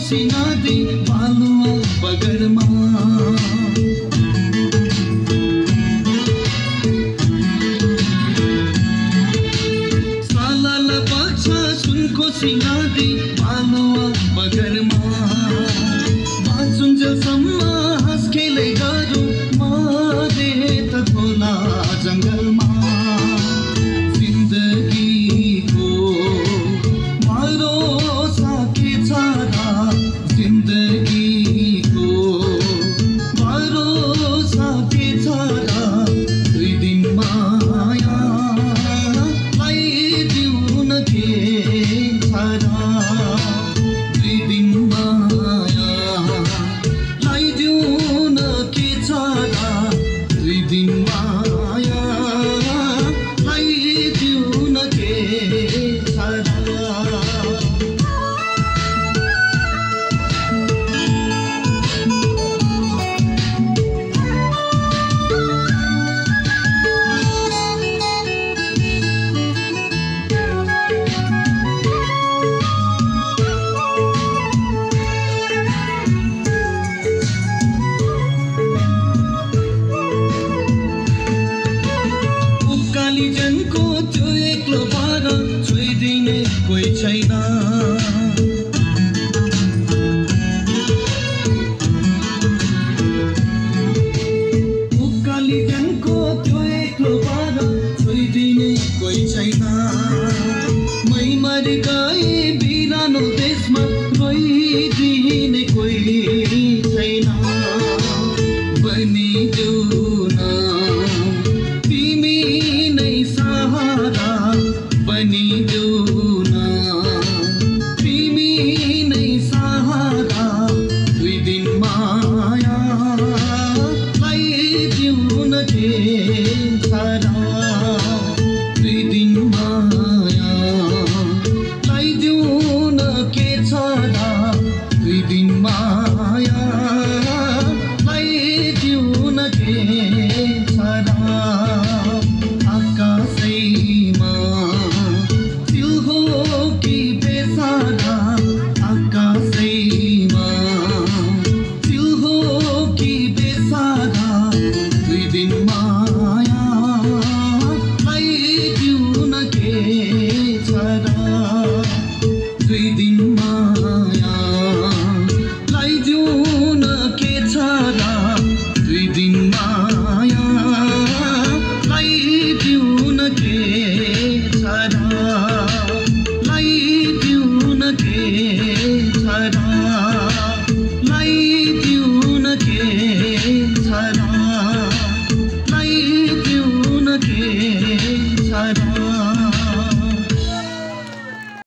सिनादी बालुवा बगरमा सालाल बाछा सुनको सिनादी बालुवा बगरमा बाँचुन्जेलसम्म हाँस खेलै गरौँ मरे त खोला जङ्गलमा जिन्दगीको भरोसा के छ र जिन्दगीको भरोसा के छ र दुई दिन मायालाई दिउन के छ र दुई दिन मायालाई दिउन के छ र दुई दिन मायालाई दिउन के छ र जनको त्यो एक्लो भएर छोइदिने कोही छैन उकाली जनको त्यो एक्लो भएर छोइदिने कोही छैन मै मरि गए बिरानो देशमा रोइदिने कोही छैन बनिदेऊ न बनिदेऊ न तिमी नै सहारा दुई दिन मायालाई दिउन के छ र दुई दिन मायालाई दिउन के छ र दुई दिन मायालाई दिउन के छ र आकाशैमा की बेसारा आकाशैमा दिल हो कि बेसारा दुई दिन मायालाई दिउन के छ र दुई दिन मायालाई दिउन के छ र दुई दिन मायालाई दिउन के छ र दिउन के छ र लाई दिउन के छ र लाई दिउन के छ र